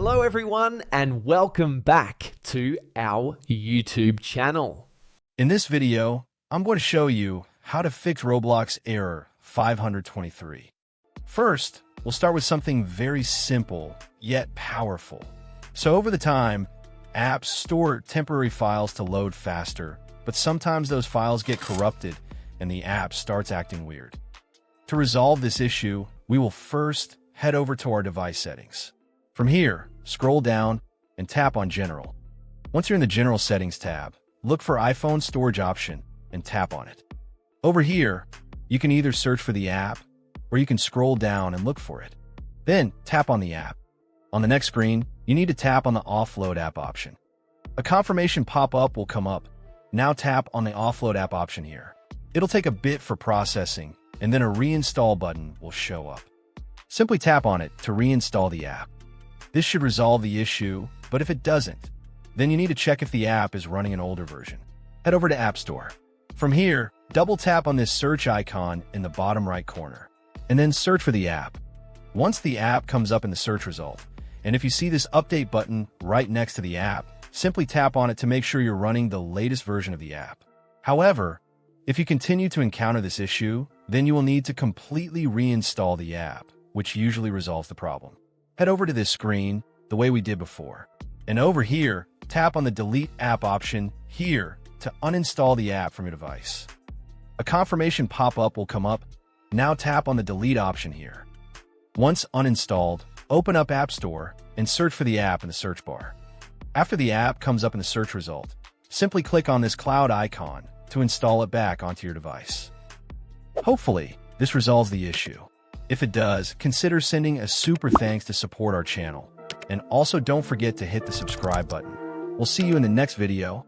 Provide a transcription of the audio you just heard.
Hello everyone and welcome back to our YouTube channel. In this video, I'm going to show you how to fix Roblox error 523. First, we'll start with something very simple yet powerful. So over the time, apps store temporary files to load faster, but sometimes those files get corrupted and the app starts acting weird. To resolve this issue, we will first head over to our device settings. From here, scroll down and tap on General. Once you're in the General Settings tab, look for iPhone Storage option and tap on it. Over here, you can either search for the app or you can scroll down and look for it. Then tap on the app. On the next screen, you need to tap on the Offload app option. A confirmation pop-up will come up. Now tap on the Offload app option here. It'll take a bit for processing, and then a reinstall button will show up. Simply tap on it to reinstall the app. This should resolve the issue, but if it doesn't, then you need to check if the app is running an older version. Head over to App Store. From here, double tap on this search icon in the bottom right corner, and then search for the app. Once the app comes up in the search result, and if you see this update button right next to the app, simply tap on it to make sure you're running the latest version of the app. However, if you continue to encounter this issue, then you will need to completely reinstall the app, which usually resolves the problem. Head over to this screen the way we did before. And over here, tap on the Delete App option here to uninstall the app from your device. A confirmation pop-up will come up. Now tap on the Delete option here. Once uninstalled, open up App Store and search for the app in the search bar. After the app comes up in the search result, simply click on this cloud icon to install it back onto your device. Hopefully, this resolves the issue. If it does, consider sending a super thanks to support our channel. And also don't forget to hit the subscribe button. We'll see you in the next video.